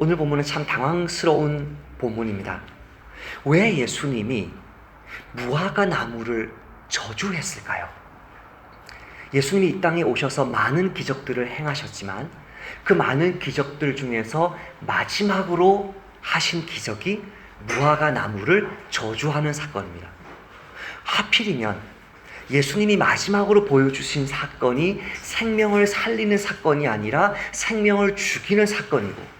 오늘 본문은 참 당황스러운 본문입니다. 왜 예수님이 무화과 나무를 저주했을까요? 예수님이 이 땅에 오셔서 많은 기적들을 행하셨지만 그 많은 기적들 중에서 마지막으로 하신 기적이 무화과 나무를 저주하는 사건입니다. 하필이면 예수님이 마지막으로 보여주신 사건이 생명을 살리는 사건이 아니라 생명을 죽이는 사건이고,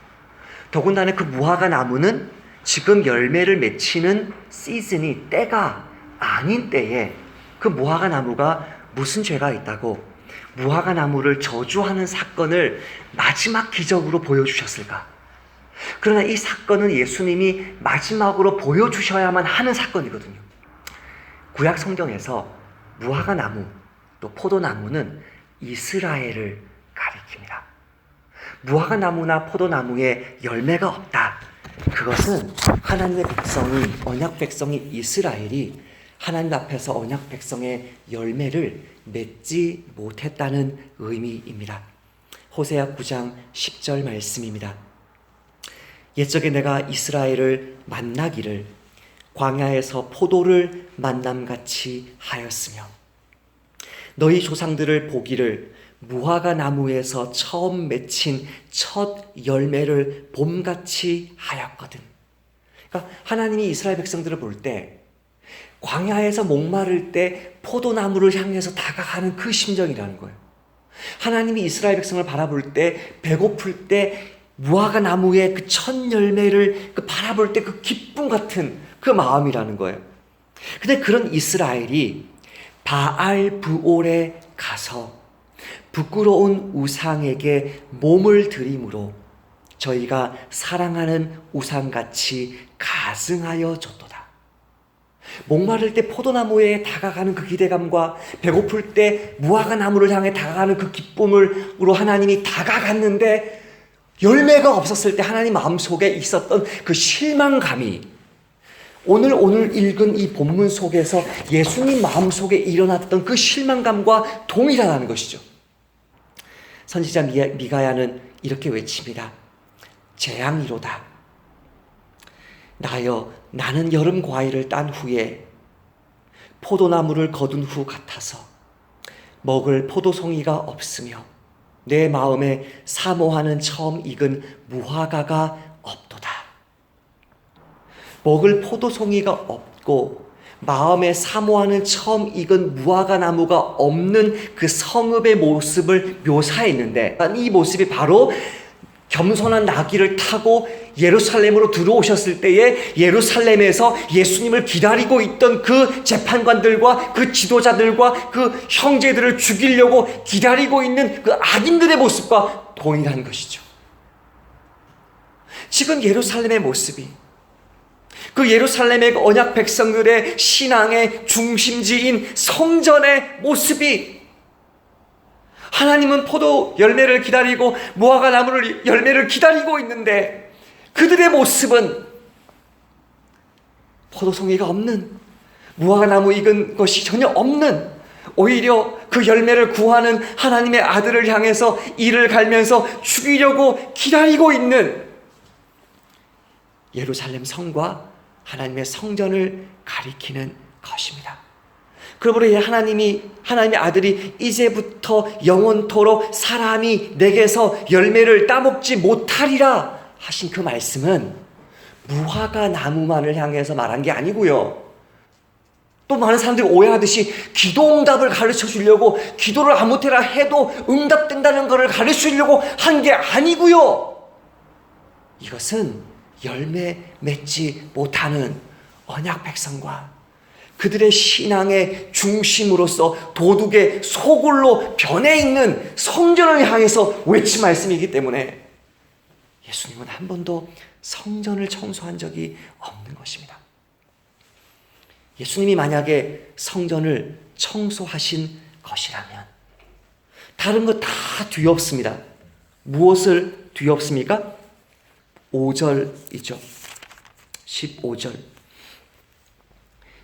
더군다나 그 무화과 나무는 지금 열매를 맺히는 시즌이 때가 아닌 때에 그 무화과 나무가 무슨 죄가 있다고 무화과 나무를 저주하는 사건을 마지막 기적으로 보여주셨을까? 그러나 이 사건은 예수님이 마지막으로 보여주셔야만 하는 사건이거든요. 구약 성경에서 무화과 나무 또 포도나무는 이스라엘을 가리킵니다. 무화과 나무나 포도나무에 열매가 없다. 그것은 하나님의 백성이, 언약 백성이 이스라엘이 하나님 앞에서 언약 백성의 열매를 맺지 못했다는 의미입니다. 호세아 9장 10절 말씀입니다. 옛적에 내가 이스라엘을 만나기를 광야에서 포도를 만남같이 하였으며 너희 조상들을 보기를 무화과 나무에서 처음 맺힌 첫 열매를 봄같이 하였거든. 그러니까 하나님이 이스라엘 백성들을 볼 때 광야에서 목마를 때 포도나무를 향해서 다가가는 그 심정이라는 거예요. 하나님이 이스라엘 백성을 바라볼 때, 배고플 때 무화과 나무의 그 첫 열매를 바라볼 때 그 기쁨 같은 그 마음이라는 거예요. 근데 그런 이스라엘이 바알 브올에 가서 부끄러운 우상에게 몸을 들임으로 저희가 사랑하는 우상같이 가증하여 졌도다. 목마를 때 포도나무에 다가가는 그 기대감과 배고플 때 무화과 나무를 향해 다가가는 그 기쁨으로 하나님이 다가갔는데 열매가 없었을 때 하나님 마음속에 있었던 그 실망감이 오늘 읽은 이 본문 속에서 예수님 마음속에 일어났던 그 실망감과 동일하다는 것이죠. 선지자 미가야는 이렇게 외칩니다. 재앙이로다. 나여 나는 여름 과일을 딴 후에 포도나무를 거둔 후 같아서 먹을 포도송이가 없으며 내 마음에 사모하는 처음 익은 무화과가 없도다. 먹을 포도송이가 없고 마음에 사모하는 처음 익은 무화과 나무가 없는 그 성읍의 모습을 묘사했는데 이 모습이 바로 겸손한 나귀를 타고 예루살렘으로 들어오셨을 때에 예루살렘에서 예수님을 기다리고 있던 그 재판관들과 그 지도자들과 그 형제들을 죽이려고 기다리고 있는 그 악인들의 모습과 동일한 것이죠. 지금 예루살렘의 모습이 그 예루살렘의 언약 백성들의 신앙의 중심지인 성전의 모습이 하나님은 포도 열매를 기다리고 무화과 나무를 열매를 기다리고 있는데 그들의 모습은 포도송이가 없는, 무화과 나무 익은 것이 전혀 없는, 오히려 그 열매를 구하는 하나님의 아들을 향해서 이를 갈면서 죽이려고 기다리고 있는 예루살렘 성과 하나님의 성전을 가리키는 것입니다. 그러므로 하나님의 아들이 이제부터 영원토록 사람이 내게서 열매를 따먹지 못하리라 하신 그 말씀은 무화과 나무만을 향해서 말한 게 아니고요. 또 많은 사람들이 오해하듯이 기도 응답을 가르쳐 주려고 기도를 아무 때나 해도 응답된다는 것을 가르쳐 주려고 한 게 아니고요. 이것은 열매 맺지 못하는 언약 백성과 그들의 신앙의 중심으로서 도둑의 소굴로 변해 있는 성전을 향해서 외친 말씀이기 때문에 예수님은 한 번도 성전을 청소한 적이 없는 것입니다. 예수님이 만약에 성전을 청소하신 것이라면 다른 거 다 뒤엎습니다. 무엇을 뒤엎습니까? 5절이죠. 15절.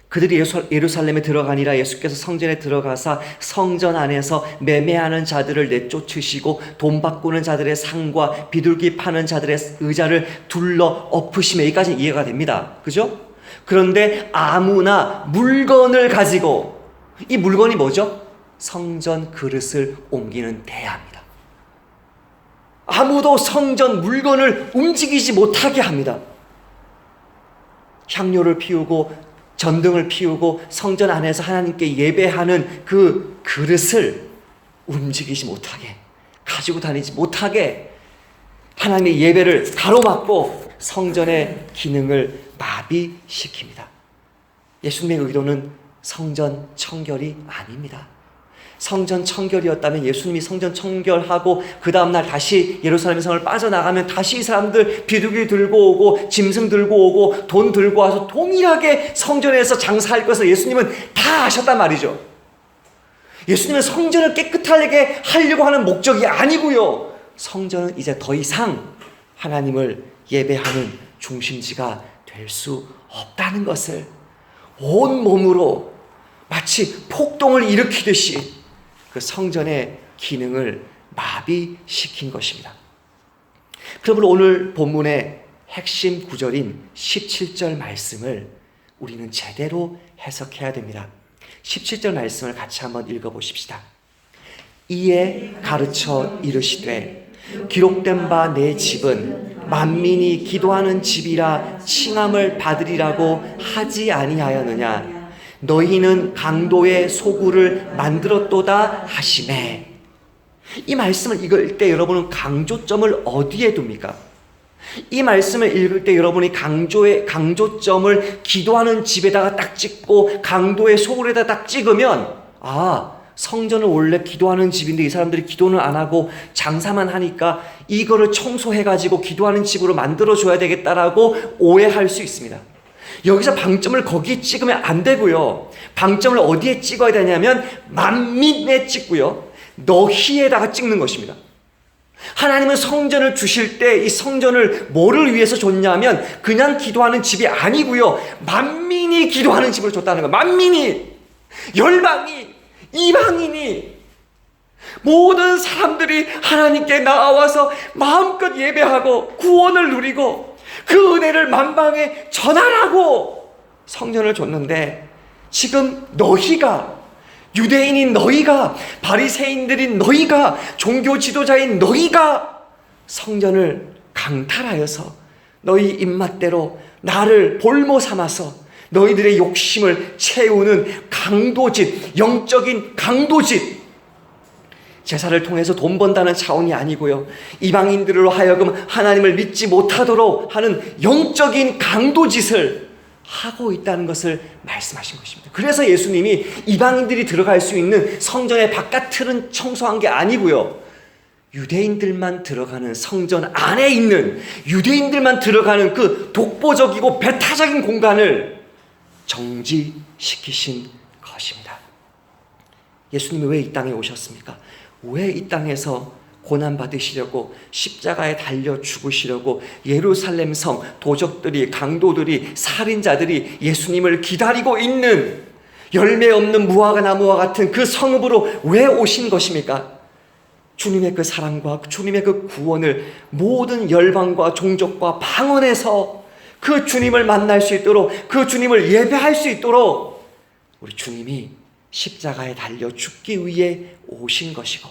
그들이 예루살렘에 들어가니라. 예수께서 성전에 들어가사 성전 안에서 매매하는 자들을 내쫓으시고 돈 바꾸는 자들의 상과 비둘기 파는 자들의 의자를 둘러 엎으시며, 여기까지 이해가 됩니다. 그죠? 그런데 아무나 물건을 가지고, 이 물건이 뭐죠? 성전 그릇을 옮기는 대야입니다. 아무도 성전 물건을 움직이지 못하게 합니다. 향료를 피우고 전등을 피우고 성전 안에서 하나님께 예배하는 그 그릇을 움직이지 못하게, 가지고 다니지 못하게 하나님의 예배를 가로막고 성전의 기능을 마비시킵니다. 예수님의 의도는 성전 청결이 아닙니다. 성전 청결이었다면 예수님이 성전 청결하고 그 다음날 다시 예루살렘 성을 빠져나가면 다시 이 사람들 비둘기 들고 오고 짐승 들고 오고 돈 들고 와서 동일하게 성전에서 장사할 것을 예수님은 다 아셨단 말이죠. 예수님은 성전을 깨끗하게 하려고 하는 목적이 아니고요, 성전은 이제 더 이상 하나님을 예배하는 중심지가 될 수 없다는 것을 온 몸으로 마치 폭동을 일으키듯이 그 성전의 기능을 마비시킨 것입니다. 그러므로 오늘 본문의 핵심 구절인 17절 말씀을 우리는 제대로 해석해야 됩니다. 17절 말씀을 같이 한번 읽어보십시다. 이에 가르쳐 이르시되 기록된 바 내 집은 만민이 기도하는 집이라 칭함을 받으리라고 하지 아니하였느냐. 너희는 강도의 소굴을 만들었도다 하시매. 이 말씀을 읽을 때 여러분은 강조점을 어디에 둡니까? 이 말씀을 읽을 때 여러분이 강조점을 기도하는 집에다가 딱 찍고 강도의 소굴에다 딱 찍으면, 성전은 원래 기도하는 집인데 이 사람들이 기도는 안 하고 장사만 하니까 이거를 청소해가지고 기도하는 집으로 만들어줘야 되겠다라고 오해할 수 있습니다. 여기서 방점을 거기에 찍으면 안 되고요, 방점을 어디에 찍어야 되냐면 만민에 찍고요, 너희에다가 찍는 것입니다. 하나님은 성전을 주실 때 이 성전을 뭐를 위해서 줬냐면 그냥 기도하는 집이 아니고요, 만민이 기도하는 집을 줬다는 거예요. 만민이, 열방이, 이방인이, 모든 사람들이 하나님께 나와서 마음껏 예배하고 구원을 누리고 그 은혜를 만방에 전하라고 성전을 줬는데, 지금 너희가, 유대인인 너희가, 바리새인들인 너희가, 종교 지도자인 너희가 성전을 강탈하여서 너희 입맛대로 나를 볼모 삼아서 너희들의 욕심을 채우는 강도짓, 영적인 강도짓, 제사를 통해서 돈 번다는 차원이 아니고요, 이방인들로 하여금 하나님을 믿지 못하도록 하는 영적인 강도짓을 하고 있다는 것을 말씀하신 것입니다. 그래서 예수님이 이방인들이 들어갈 수 있는 성전의 바깥틀은 청소한 게 아니고요, 유대인들만 들어가는 성전 안에 있는 유대인들만 들어가는 그 독보적이고 배타적인 공간을 정지시키신 것입니다. 예수님이 왜 이 땅에 오셨습니까? 왜 이 땅에서 고난받으시려고 십자가에 달려 죽으시려고 예루살렘 성 도적들이, 강도들이, 살인자들이 예수님을 기다리고 있는 열매 없는 무화과 나무와 같은 그 성읍으로 왜 오신 것입니까? 주님의 그 사랑과 주님의 그 구원을 모든 열방과 종족과 방언에서 그 주님을 만날 수 있도록, 그 주님을 예배할 수 있도록 우리 주님이 십자가에 달려 죽기 위해 오신 것이고,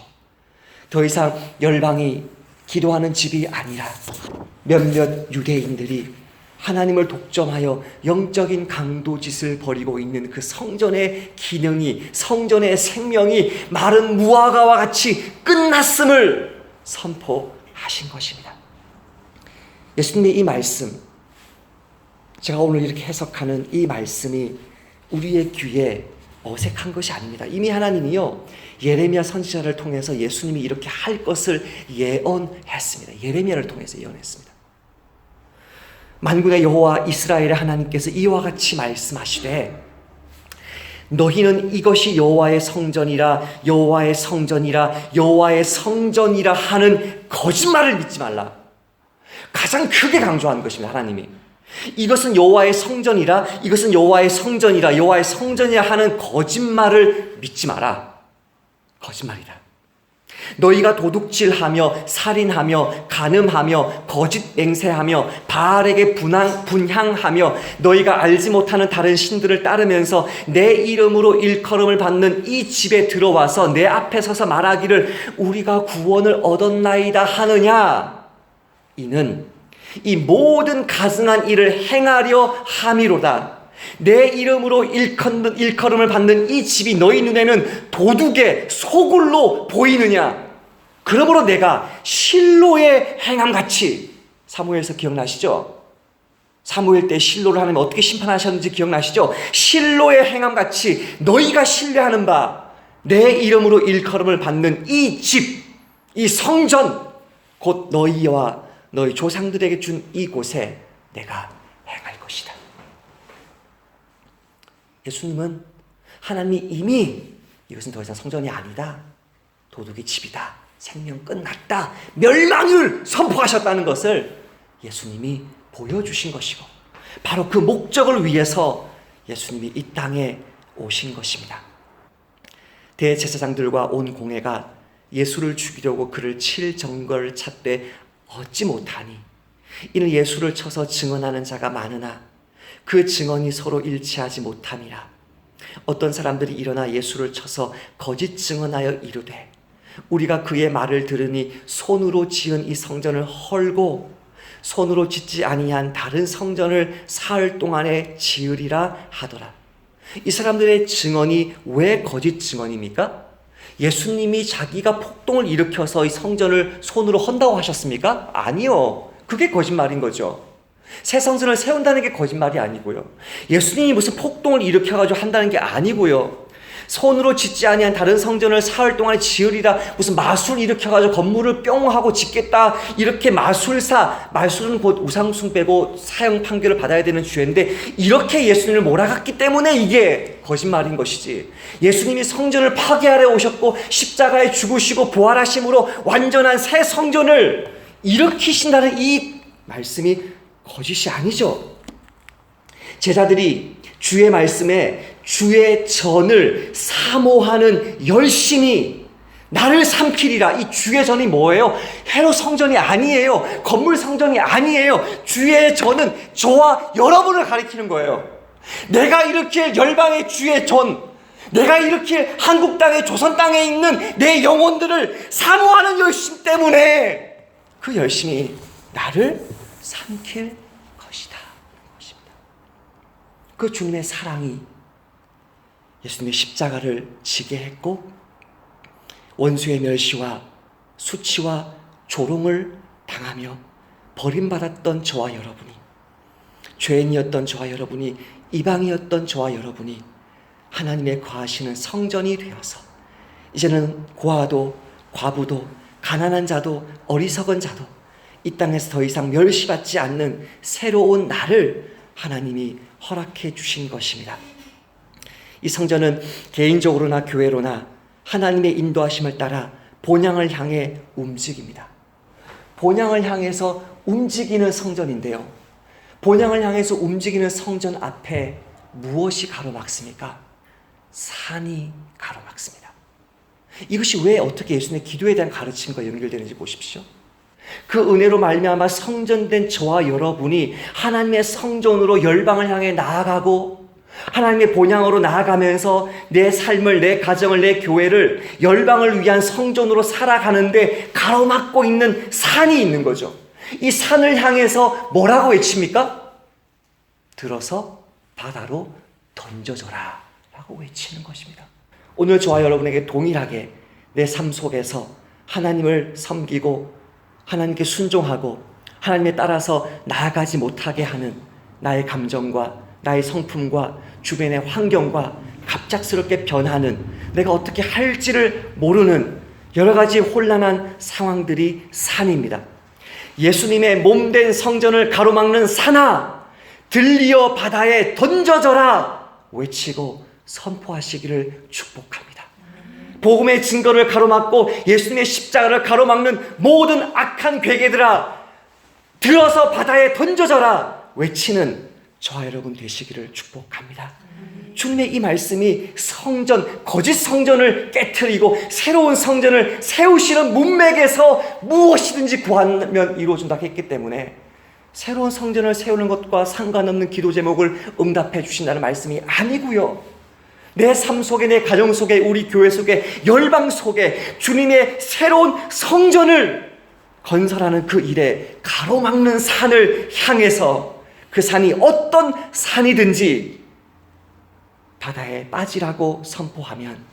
더 이상 열방이 기도하는 집이 아니라 몇몇 유대인들이 하나님을 독점하여 영적인 강도짓을 벌이고 있는 그 성전의 기능이, 성전의 생명이 마른 무화과와 같이 끝났음을 선포하신 것입니다. 예수님의 이 말씀, 제가 오늘 이렇게 해석하는 이 말씀이 우리의 귀에 어색한 것이 아닙니다. 이미 하나님이요, 예레미야 선지자를 통해서 예수님이 이렇게 할 것을 예언했습니다. 예레미야를 통해서 예언했습니다. 만군의 여호와 이스라엘의 하나님께서 이와 같이 말씀하시되, 너희는 이것이 여호와의 성전이라, 여호와의 성전이라, 여호와의 성전이라 하는 거짓말을 믿지 말라. 가장 크게 강조한 것입니다. 하나님이 이것은 여호와의 성전이라, 이것은 여호와의 성전이라, 여호와의 성전이라 하는 거짓말을 믿지 마라. 거짓말이다. 너희가 도둑질하며 살인하며 간음하며 거짓 맹세하며 바알에게 분향하며 너희가 알지 못하는 다른 신들을 따르면서 내 이름으로 일컬음을 받는 이 집에 들어와서 내 앞에 서서 말하기를 우리가 구원을 얻었나이다 하느냐. 이는 이 모든 가증한 일을 행하려 함이로다. 내 이름으로 일컬음을 받는 이 집이 너희 눈에는 도둑의 소굴로 보이느냐. 그러므로 내가 실로의 행함같이, 사무엘에서 기억나시죠? 사무엘 때 실로를 하나님 어떻게 심판하셨는지 기억나시죠? 실로의 행함같이 너희가 신뢰하는 바 내 이름으로 일컬음을 받는 이 집, 이 성전, 곧 너희와 너희 조상들에게 준 이곳에 내가 행할 것이다. 예수님은 하나님이 이미 이것은 더 이상 성전이 아니다, 도둑의 집이다, 생명 끝났다, 멸망을 선포하셨다는 것을 예수님이 보여주신 것이고, 바로 그 목적을 위해서 예수님이 이 땅에 오신 것입니다. 대제사장들과 온 공회가 예수를 죽이려고 그를 칠 증거를 찾되 얻지 못하니 이는 예수를 쳐서 증언하는 자가 많으나 그 증언이 서로 일치하지 못함이라. 어떤 사람들이 일어나 예수를 쳐서 거짓 증언하여 이르되 우리가 그의 말을 들으니 손으로 지은 이 성전을 헐고 손으로 짓지 아니한 다른 성전을 사흘 동안에 지으리라 하더라. 이 사람들의 증언이 왜 거짓 증언입니까? 예수님이 자기가 폭동을 일으켜서 이 성전을 손으로 헌다고 하셨습니까? 아니요. 그게 거짓말인 거죠. 새 성전을 세운다는 게 거짓말이 아니고요. 예수님이 무슨 폭동을 일으켜가지고 한다는 게 아니고요. 손으로 짓지 아니한 다른 성전을 사흘 동안에 지으리라, 무슨 마술 일으켜가지고 건물을 뿅 하고 짓겠다, 이렇게 마술은 곧 우상숭배고 사형 판결을 받아야 되는 죄인데 이렇게 예수님을 몰아갔기 때문에 이게 거짓말인 것이지, 예수님이 성전을 파괴하러 오셨고 십자가에 죽으시고 부활하심으로 완전한 새 성전을 일으키신다는 이 말씀이 거짓이 아니죠. 제자들이 주의 말씀에 주의 전을 사모하는 열심히 나를 삼키리라. 이 주의 전이 뭐예요? 헤롯 성전이 아니에요. 건물 성전이 아니에요. 주의 전은 저와 여러분을 가리키는 거예요. 내가 일으킬 열방의 주의 전, 내가 일으킬 한국 땅의 조선 땅에 있는 내 영혼들을 사모하는 열심 때문에 그 열심이 나를 삼킬 것이다. 그 주님의 사랑이 예수님의 십자가를 지게 했고, 원수의 멸시와 수치와 조롱을 당하며 버림받았던 저와 여러분이, 죄인이었던 저와 여러분이, 이방이었던 저와 여러분이 하나님의 거하시는 성전이 되어서 이제는 고아도 과부도 가난한 자도 어리석은 자도 이 땅에서 더 이상 멸시받지 않는 새로운 날을 하나님이 허락해 주신 것입니다. 이 성전은 개인적으로나 교회로나 하나님의 인도하심을 따라 본향을 향해 움직입니다. 본향을 향해서 움직이는 성전인데요, 본향을 향해서 움직이는 성전 앞에 무엇이 가로막습니까? 산이 가로막습니다. 이것이 왜 어떻게 예수님의 기도에 대한 가르침과 연결되는지 보십시오. 그 은혜로 말미암아 성전된 저와 여러분이 하나님의 성전으로 열방을 향해 나아가고 하나님의 본향으로 나아가면서 내 삶을, 내 가정을, 내 교회를 열방을 위한 성전으로 살아가는데 가로막고 있는 산이 있는 거죠. 이 산을 향해서 뭐라고 외칩니까? 들어서 바다로 던져져라 라고 외치는 것입니다. 오늘 저와 여러분에게 동일하게 내 삶 속에서 하나님을 섬기고 하나님께 순종하고 하나님에 따라서 나아가지 못하게 하는 나의 감정과 나의 성품과 주변의 환경과 갑작스럽게 변하는, 내가 어떻게 할지를 모르는 여러 가지 혼란한 상황들이 산입니다. 예수님의 몸된 성전을 가로막는 산아, 들리어 바다에 던져져라 외치고 선포하시기를 축복합니다. 복음의 증거를 가로막고 예수님의 십자가를 가로막는 모든 악한 괴계들아, 들어서 바다에 던져져라 외치는 저와 여러분 되시기를 축복합니다. 주님의 이 말씀이 성전, 거짓 성전을 깨트리고 새로운 성전을 세우시는 문맥에서 무엇이든지 구하면 이루어진다 했기 때문에 새로운 성전을 세우는 것과 상관없는 기도 제목을 응답해 주신다는 말씀이 아니고요. 내 삶 속에, 내 가정 속에, 우리 교회 속에, 열방 속에 주님의 새로운 성전을 건설하는 그 일에 가로막는 산을 향해서 그 산이 어떤 산이든지 바다에 빠지라고 선포하면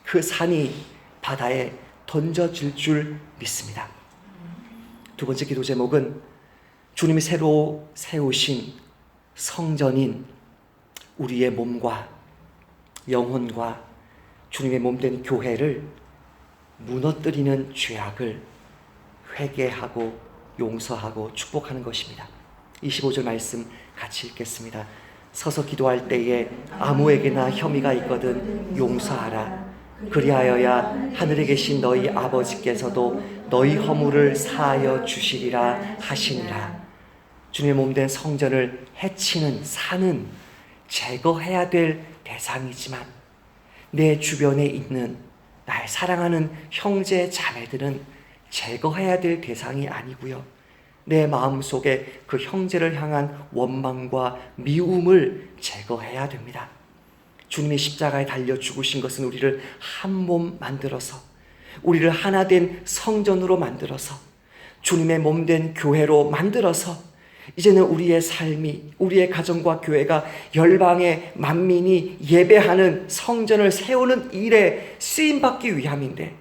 그 산이 바다에 던져질 줄 믿습니다. 두 번째 기도 제목은 주님이 새로 세우신 성전인 우리의 몸과 영혼과 주님의 몸된 교회를 무너뜨리는 죄악을 회개하고 용서하고 축복하는 것입니다. 25절 말씀 같이 읽겠습니다. 서서 기도할 때에 아무에게나 혐의가 있거든 용서하라. 그리하여야 하늘에 계신 너희 아버지께서도 너희 허물을 사하여 주시리라 하시니라. 주님의 몸된 성전을 해치는 산은 제거해야 될 대상이지만 내 주변에 있는 나의 사랑하는 형제 자매들은 제거해야 될 대상이 아니고요. 내 마음속에 그 형제를 향한 원망과 미움을 제거해야 됩니다. 주님이 십자가에 달려 죽으신 것은 우리를 한 몸 만들어서 우리를 하나 된 성전으로 만들어서 주님의 몸된 교회로 만들어서 이제는 우리의 삶이, 우리의 가정과 교회가 열방의 만민이 예배하는 성전을 세우는 일에 쓰임받기 위함인데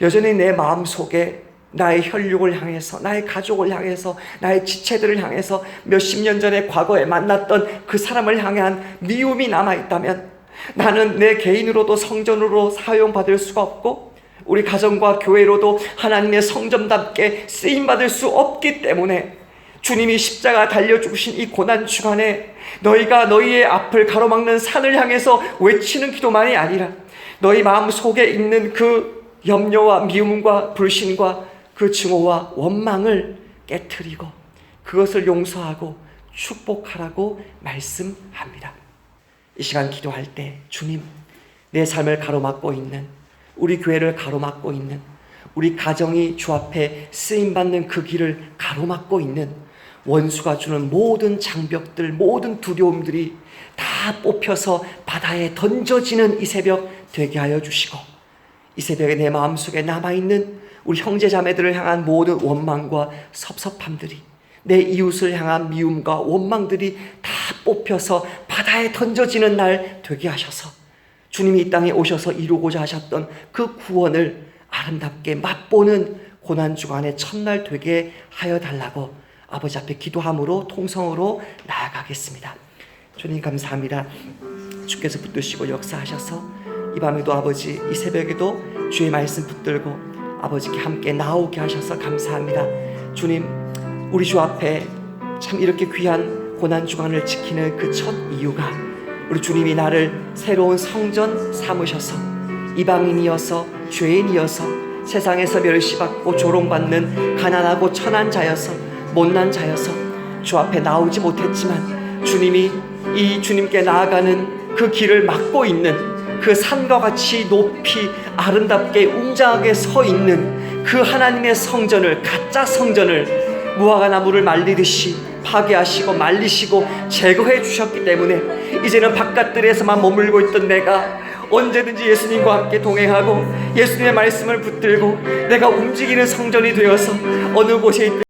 여전히 내 마음속에 나의 혈육을 향해서, 나의 가족을 향해서, 나의 지체들을 향해서 몇십 년 전에 과거에 만났던 그 사람을 향한 미움이 남아있다면 나는 내 개인으로도 성전으로 사용받을 수가 없고 우리 가정과 교회로도 하나님의 성전답게 쓰임받을 수 없기 때문에 주님이 십자가 달려 죽으신 이 고난 주간에 너희가 너희의 앞을 가로막는 산을 향해서 외치는 기도만이 아니라 너희 마음 속에 있는 그 염려와 미움과 불신과 그 증오와 원망을 깨트리고 그것을 용서하고 축복하라고 말씀합니다. 이 시간 기도할 때 주님, 내 삶을 가로막고 있는, 우리 교회를 가로막고 있는, 우리 가정이 주 앞에 쓰임받는 그 길을 가로막고 있는 원수가 주는 모든 장벽들, 모든 두려움들이 다 뽑혀서 바다에 던져지는 이 새벽 되게 하여 주시고 이 새벽에 내 마음속에 남아있는 우리 형제자매들을 향한 모든 원망과 섭섭함들이, 내 이웃을 향한 미움과 원망들이 다 뽑혀서 바다에 던져지는 날 되게 하셔서 주님이 이 땅에 오셔서 이루고자 하셨던 그 구원을 아름답게 맛보는 고난주간의 첫날 되게 하여 달라고 아버지 앞에 기도함으로 통성으로 나아가겠습니다. 주님 감사합니다. 주께서 붙드시고 역사하셔서 이 밤에도 아버지, 이 새벽에도 주의 말씀 붙들고 아버지께 함께 나오게 하셔서 감사합니다. 주님, 우리 주 앞에 참 이렇게 귀한 고난주간을 지키는 그 첫 이유가 우리 주님이 나를 새로운 성전 삼으셔서 이방인이어서 죄인이어서 세상에서 멸시받고 조롱받는 가난하고 천한 자여서 못난 자여서 주 앞에 나오지 못했지만 주님이 이 주님께 나아가는 그 길을 막고 있는 그 산과 같이 높이 아름답게 웅장하게 서 있는 그 하나님의 성전을, 가짜 성전을 무화과 나무를 말리듯이 파괴하시고 말리시고 제거해 주셨기 때문에 이제는 바깥들에서만 머물고 있던 내가 언제든지 예수님과 함께 동행하고 예수님의 말씀을 붙들고 내가 움직이는 성전이 되어서 어느 곳에 있든